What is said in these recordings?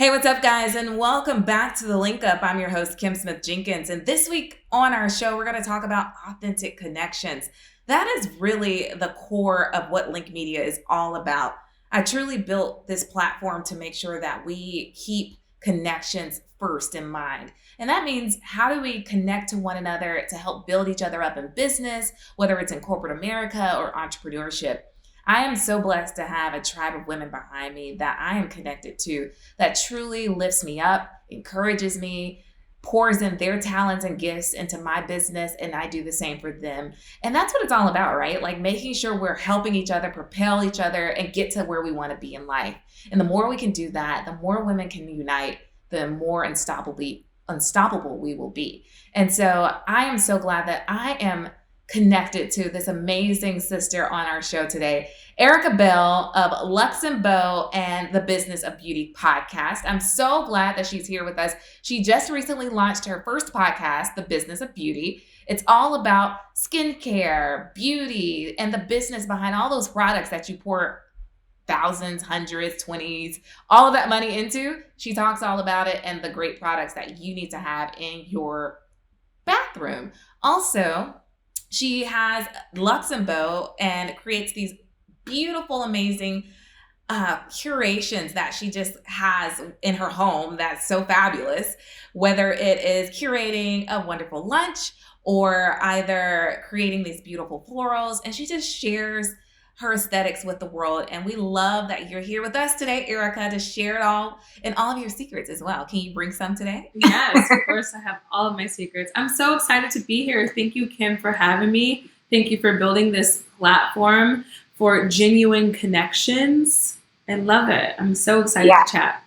Hey, what's up, guys, and welcome back to the Link Up. I'm your host, Kim Smith Jenkins, and this week on our show, we're going to talk about authentic connections. That is really the core of what Link Media is all about. I truly built this platform to make sure that we keep connections first in mind. And that means, how do we connect to one another to help build each other up in business, whether it's in corporate America or entrepreneurship? I am so blessed to have a tribe of women behind me that I am connected to that truly lifts me up, encourages me, pours in their talents and gifts into my business, and I do the same for them. And that's what it's all about, right? Like making sure we're helping each other, propel each other, and get to where we want to be in life. And the more we can do that, the more women can unite, the more unstoppable we will be. And so I am so glad that I am connected to this amazing sister on our show today, Erica Bell of Lux and Bow and the Business of Beauty podcast. I'm so glad that she's here with us. She just recently launched her first podcast, The Business of Beauty. It's all about skincare, beauty, and the business behind all those products that you pour thousands, hundreds, 20s, all of that money into. She talks all about it and the great products that you need to have in your bathroom. Also, she has Lux and Bow and creates these beautiful, amazing curations that she just has in her home that's so fabulous, whether it is curating a wonderful lunch or either creating these beautiful florals. And she just shares her aesthetics with the world. And we love that you're here with us today, Erica, to share it all and all of your secrets as well. Can you bring some today? Yes, of course. I have all of my secrets. I'm so excited to be here. Thank you, Kim, for having me. Thank you for building this platform for genuine connections. I love it. I'm so excited to chat.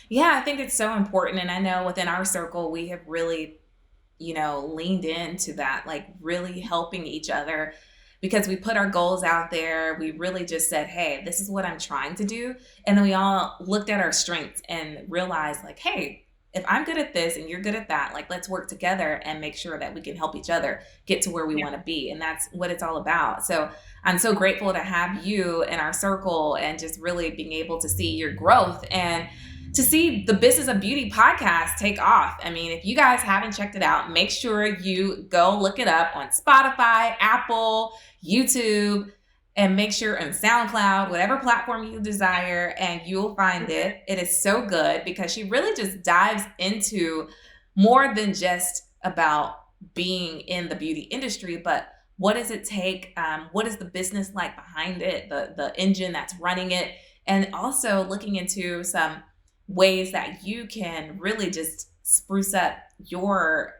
Yeah, I think it's so important. And I know within our circle, we have really, leaned into that, like really helping each other, because we put our goals out there. We really just said, hey, this is what I'm trying to do. And then we all looked at our strengths and realized, like, hey, if I'm good at this and you're good at that, like, let's work together and make sure that we can help each other get to where we want to be. And that's what it's all about. So I'm so grateful to have you in our circle and just really being able to see your growth and to see the Business of Beauty podcast take off. I mean, if you guys haven't checked it out, make sure you go look it up on Spotify, Apple, YouTube, and make sure on SoundCloud, whatever platform you desire, and you'll find it. It is so good because she really just dives into more than just about being in the beauty industry, but what does it take? What is the business like behind it, the engine that's running it, and also looking into some ways that you can really just spruce up your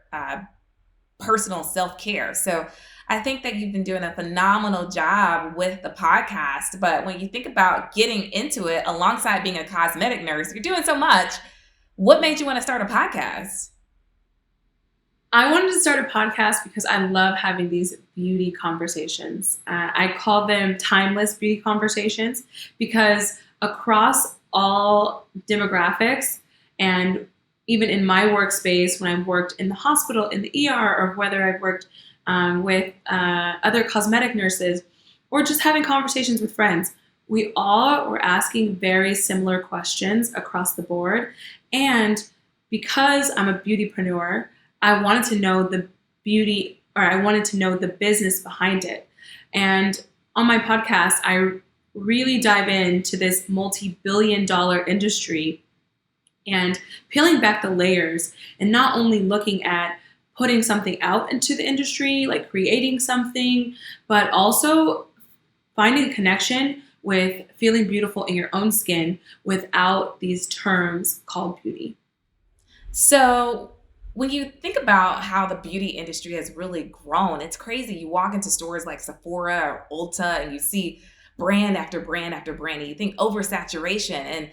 personal self-care. So I think that you've been doing a phenomenal job with the podcast. But when you think about getting into it alongside being a cosmetic nurse, you're doing so much. What made you want to start a podcast? I wanted to start a podcast because I love having these beauty conversations. I call them timeless beauty conversations because across all demographics, and even in my workspace, when I've worked in the hospital, in the ER, or whether I've worked with other cosmetic nurses, or just having conversations with friends, we all were asking very similar questions across the board. And because I'm a beautypreneur, I wanted to know the beauty, or I wanted to know the business behind it. And on my podcast, I really dive into this multi-billion-dollar industry and peeling back the layers, and not only looking at putting something out into the industry, like creating something, but also finding a connection with feeling beautiful in your own skin without these terms called beauty. So when you think about how the beauty industry has really grown, it's crazy. You walk into stores like Sephora or Ulta and you see brand after brand after brand, and you think oversaturation, and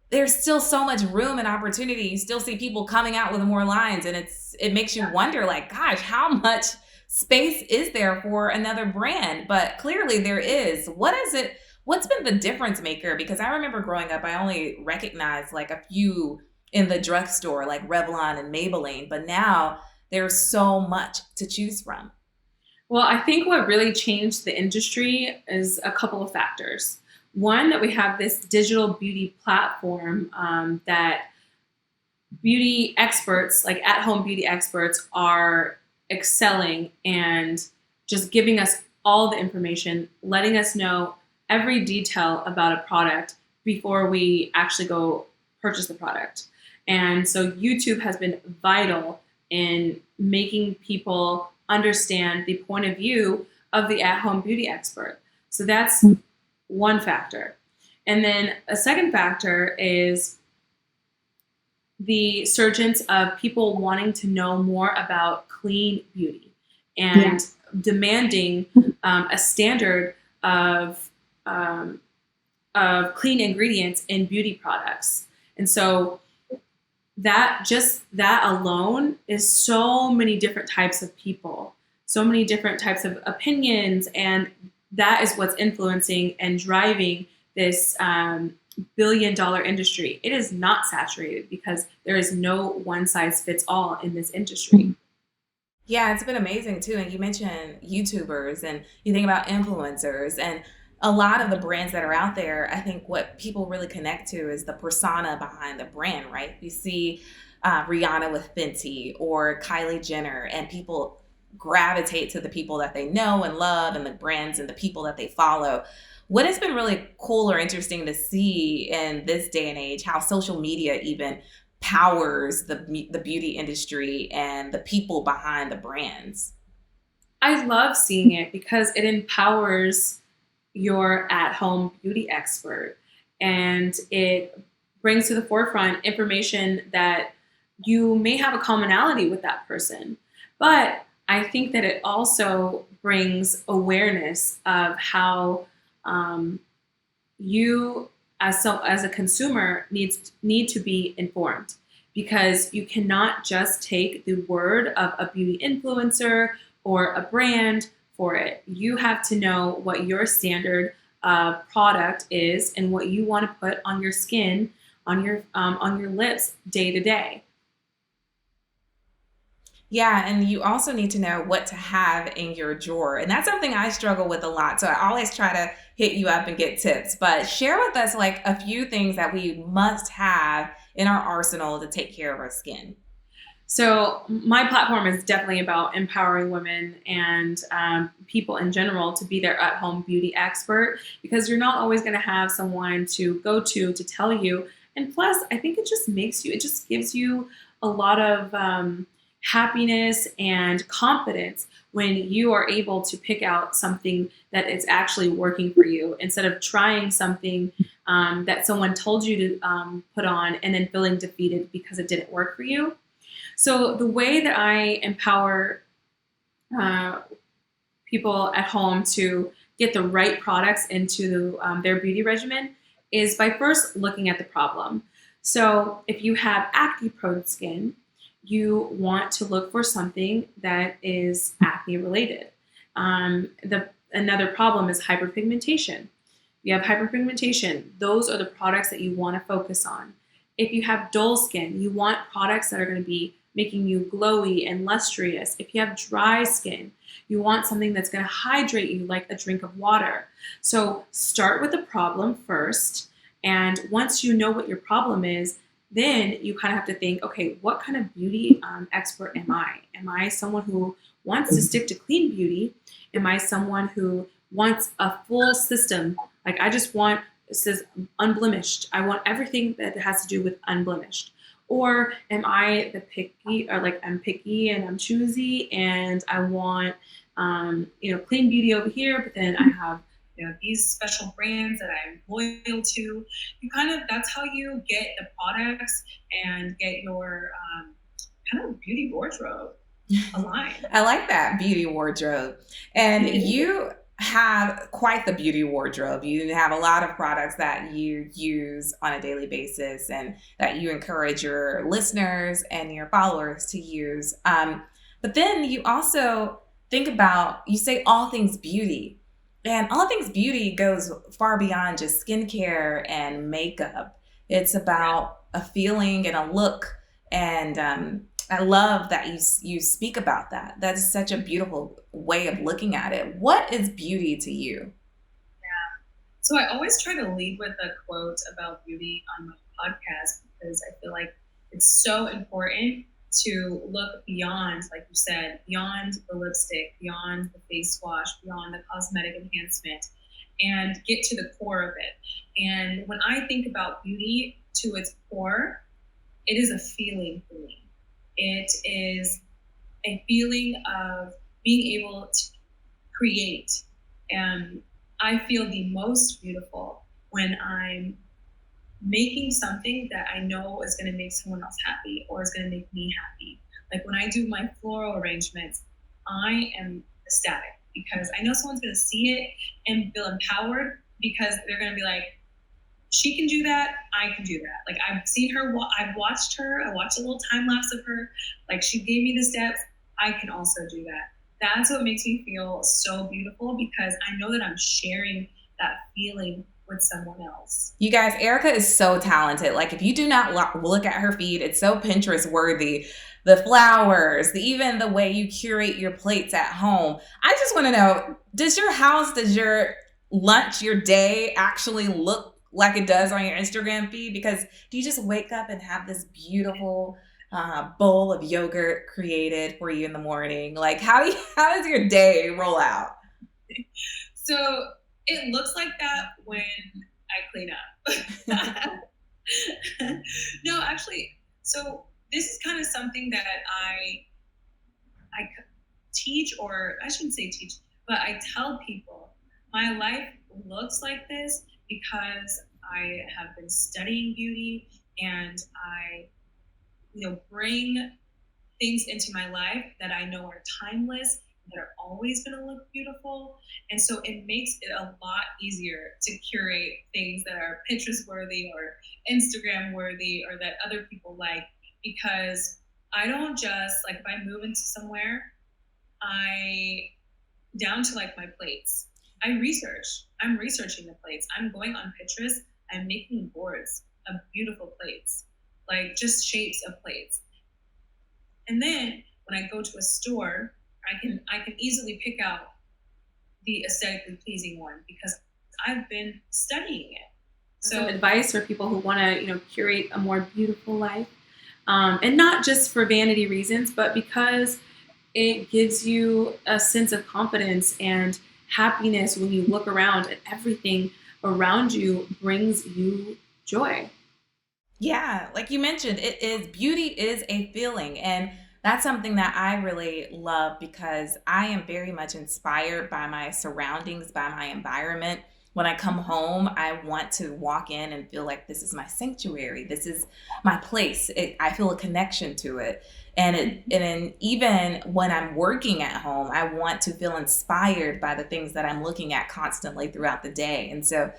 there's still so much room and opportunity. You still see people coming out with more lines, and it makes you wonder, like, gosh, how much space is there for another brand? But clearly there is. What is it? What's been the difference maker? Because I remember growing up, I only recognized like a few in the drugstore, like Revlon and Maybelline, but now there's so much to choose from. Well, I think what really changed the industry is a couple of factors. One, that we have this digital beauty platform that beauty experts, like at home beauty experts, are excelling and just giving us all the information, letting us know every detail about a product before we actually go purchase the product. And so YouTube has been vital in making people understand the point of view of the at home beauty expert. So that's one factor. And then a second factor is the surgence of people wanting to know more about clean beauty and demanding a standard of um, of clean ingredients in beauty products. And so that alone is so many different types of people, so many different types of opinions, and that is what's influencing and driving this billion-dollar industry. It is not saturated because there is no one size fits all in this industry. Yeah, it's been amazing too. And you mentioned YouTubers and you think about influencers and a lot of the brands that are out there. I think what people really connect to is the persona behind the brand, right? You see Rihanna with Fenty or Kylie Jenner, and people gravitate to the people that they know and love and the brands and the people that they follow. What has been really cool or interesting to see in this day and age, how social media even powers the beauty industry and the people behind the brands. I love seeing it because it empowers your at home beauty expert and it brings to the forefront information that you may have a commonality with that person. But I think that it also brings awareness of how you as a consumer need to be informed, because you cannot just take the word of a beauty influencer or a brand for it. You have to know what your standard product is and what you want to put on your skin, on your lips day to day. Yeah, and you also need to know what to have in your drawer. And that's something I struggle with a lot. So I always try to hit you up and get tips. But share with us like a few things that we must have in our arsenal to take care of our skin. So my platform is definitely about empowering women and people in general to be their at-home beauty expert, because you're not always going to have someone to go to tell you. And plus, I think it just gives you a lot of happiness and confidence when you are able to pick out something that is actually working for you instead of trying something that someone told you to put on and then feeling defeated because it didn't work for you. So the way that I empower uh, people at home to get the right products into their beauty regimen is by first looking at the problem. So if you have acne-prone skin, you want to look for something that is acne related. Another problem is hyperpigmentation. You have hyperpigmentation. Those are the products that you want to focus on. If you have dull skin, you want products that are going to be making you glowy and lustrous. If you have dry skin, you want something that's going to hydrate you like a drink of water. So start with the problem first. And once you know what your problem is, then you kind of have to think, okay, what kind of beauty expert am I? Am I someone who wants to stick to clean beauty? Am I someone who wants a full system? Like I just want, it says unblemished. I want everything that has to do with unblemished. Or am I the picky, or like I'm picky and I'm choosy and I want, clean beauty over here, but then I have, these special brands that I'm loyal to. That's how you get the products and get your kind of beauty wardrobe aligned. I like that beauty wardrobe. And you have quite the beauty wardrobe. You have a lot of products that you use on a daily basis and that you encourage your listeners and your followers to use. But then you also think about, you say all things beauty. And all things beauty goes far beyond just skincare and makeup. It's about a feeling and a look. And I love that you speak about that. That is such a beautiful way of looking at it. What is beauty to you? So So I always try to lead with a quote about beauty on my podcast because I feel like it's so important to look beyond, like you said, beyond the lipstick, beyond the face wash, beyond the cosmetic enhancement, and get to the core of it. And when I think about beauty to its core, it is a feeling for me. It is a feeling of being able to create. And I feel the most beautiful when I'm making something that I know is going to make someone else happy or is going to make me happy. Like when I do my floral arrangements, I am ecstatic because I know someone's going to see it and feel empowered because they're going to be like, she can do that, I can do that. Like I've seen her, I've watched her, I watched a little time lapse of her. Like she gave me the steps, I can also do that. That's what makes me feel so beautiful because I know that I'm sharing that feeling with someone else. You guys, Erica is so talented. Like, if you do not look at her feed, it's so Pinterest worthy. The flowers, even the way you curate your plates at home. I just want to know, does your lunch, your day actually look like it does on your Instagram feed? Because do you just wake up and have this beautiful bowl of yogurt created for you in the morning? Like, how does your day roll out? So it looks like that when I clean up. No, actually, so this is kind of something that I teach, or I shouldn't say teach, but I tell people my life looks like this because I have been studying beauty and I, bring things into my life that I know are timeless, that are always going to look beautiful. And so it makes it a lot easier to curate things that are Pinterest worthy or Instagram worthy or that other people like, because I don't just, like, if I move into somewhere, down to like my plates, I'm researching the plates. I'm going on Pinterest. I'm making boards of beautiful plates, like just shapes of plates. And then when I go to a store, I can easily pick out the aesthetically pleasing one because I've been studying it. So some advice for people who want to, curate a more beautiful life, and not just for vanity reasons, but because it gives you a sense of confidence and happiness when you look around and everything around you brings you joy. Yeah, like you mentioned, beauty is a feeling. And that's something that I really love because I am very much inspired by my surroundings, by my environment. When I come home, I want to walk in and feel like this is my sanctuary. This is my place. I feel a connection to it. And even when I'm working at home, I want to feel inspired by the things that I'm looking at constantly throughout the day. And so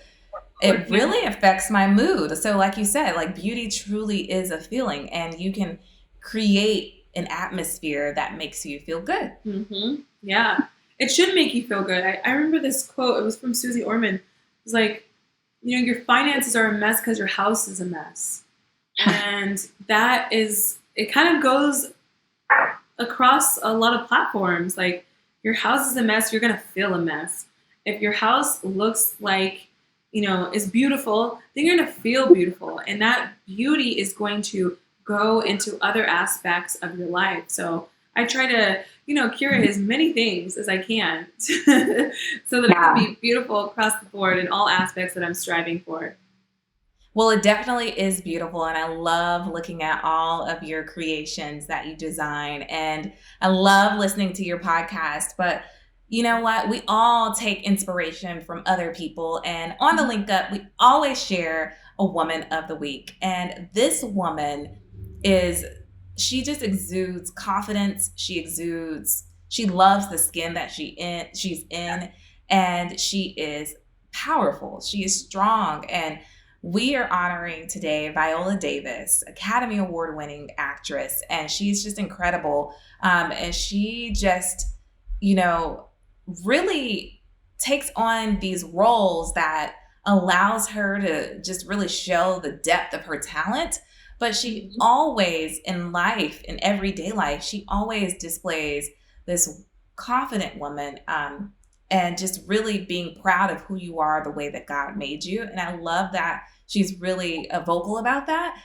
it really affects my mood. So like you said, like beauty truly is a feeling and you can create an atmosphere that makes you feel good. Mm-hmm. Yeah. It should make you feel good. I remember this quote. It was from Susie Orman. It was like, your finances are a mess because your house is a mess. And it kind of goes across a lot of platforms. Like, your house is a mess, you're going to feel a mess. If your house looks like, is beautiful, then you're going to feel beautiful. And that beauty is going to go into other aspects of your life. So I try to, curate as many things as I can so that it can be beautiful across the board in all aspects that I'm striving for. Well, it definitely is beautiful. And I love looking at all of your creations that you design. And I love listening to your podcast. But you know what? We all take inspiration from other people. And on the Link Up, we always share a woman of the week. And this woman she just exudes confidence. She loves the skin that she's in. And she is powerful. She is strong. And we are honoring today Viola Davis, Academy Award winning actress, and she's just incredible. And she just, really takes on these roles that allows her to just really show the depth of her talent. But she always, in life, in everyday life, she always displays this confident woman. and just really being proud of who you are, the way that God made you. And I love that she's really vocal about that.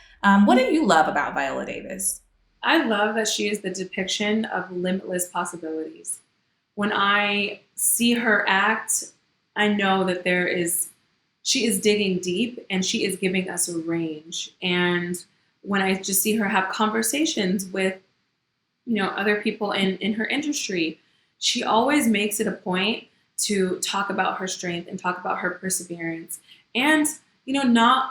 What do you love about Viola Davis? I love that she is the depiction of limitless possibilities. When I see her act, I know that she is digging deep and she is giving us a range. And when I just see her have conversations with, other people in her industry, she always makes it a point to talk about her strength and talk about her perseverance. And,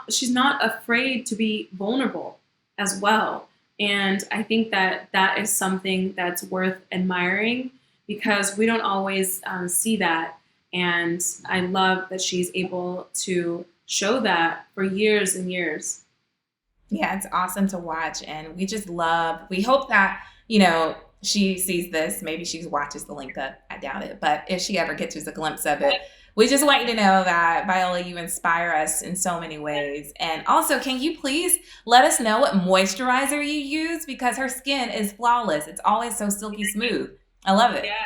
she's not afraid to be vulnerable as well. And I think that that is something that's worth admiring because we don't always see that. And I love that she's able to show that for years and years. Yeah, it's awesome to watch. And we hope that, she sees this. Maybe she watches the link up. I doubt it. But if she ever gets a glimpse of it, we just want you to know that, Viola, you inspire us in so many ways. And also, can you please let us know what moisturizer you use? Because her skin is flawless. It's always so silky smooth. I love it. Yeah,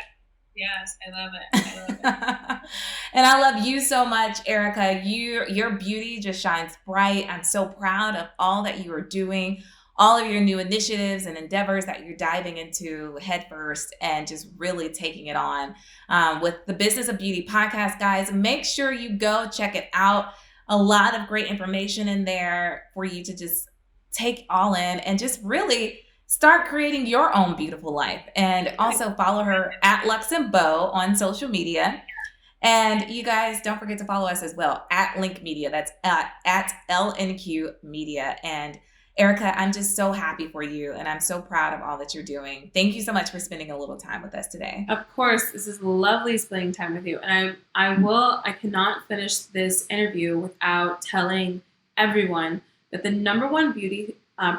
yes, I love it. I love it. And I love you so much, Erica. Your beauty just shines bright. I'm so proud of all that you are doing, all of your new initiatives and endeavors that you're diving into headfirst and just really taking it on with the Business of Beauty podcast, guys. Make sure you go check it out. A lot of great information in there for you to just take all in and just really start creating your own beautiful life. And also follow her at Lux and Bow on social media. And you guys don't forget to follow us as well at Link Media. That's at LNQ Media. And Erica, I'm just so happy for you. And I'm so proud of all that you're doing. Thank you so much for spending a little time with us today. Of course, this is lovely spending time with you. And I cannot finish this interview without telling everyone that the number one beauty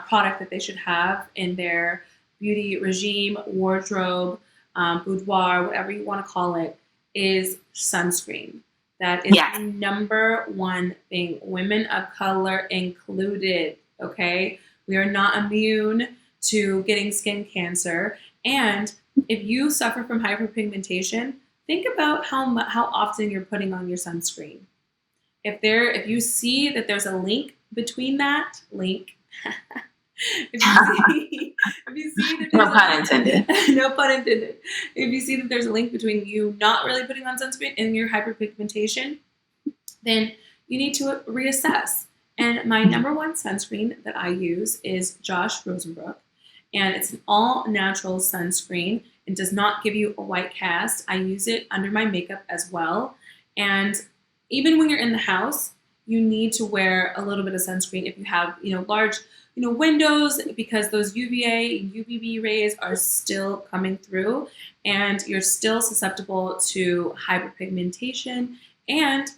product that they should have in their beauty regime, wardrobe, boudoir, whatever you want to call it, is sunscreen. That is the number one thing, women of color included, okay? We are not immune to getting skin cancer. And if you suffer from hyperpigmentation, think about how often you're putting on your sunscreen. If you see that there's a link between that, if you see that No pun intended. No pun intended. If you see that there's a link between you not really putting on sunscreen and your hyperpigmentation, then you need to reassess. And my number one sunscreen that I use is Josh Rosenbrook, and it's an all-natural sunscreen. It does not give you a white cast. I use it under my makeup as well. And even when you're in the house, you need to wear a little bit of sunscreen if you have, large, windows, because those UVA and UVB rays are still coming through and you're still susceptible to hyperpigmentation and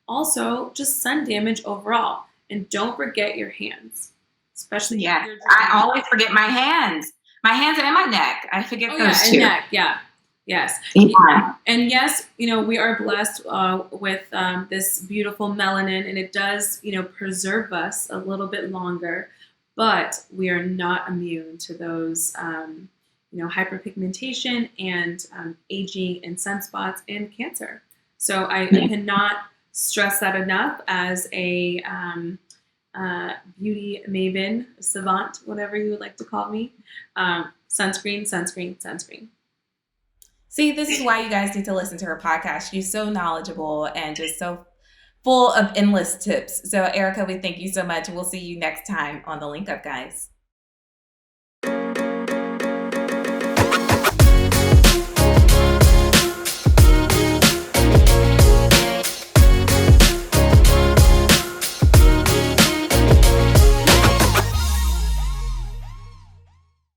also just sun damage overall. And don't forget your hands, especially. Yeah, I always forget my hands and my neck. I forget those too. And neck, yeah. Yes. Yeah. And yes, we are blessed with this beautiful melanin, and it does, preserve us a little bit longer, but we are not immune to those, hyperpigmentation and aging and sunspots and cancer. So I cannot stress that enough as a beauty maven, savant, whatever you would like to call me. Sunscreen, sunscreen, sunscreen. See, this is why you guys need to listen to her podcast. She's so knowledgeable and just so full of endless tips. So, Erica, we thank you so much. We'll see you next time on the Link Up, guys.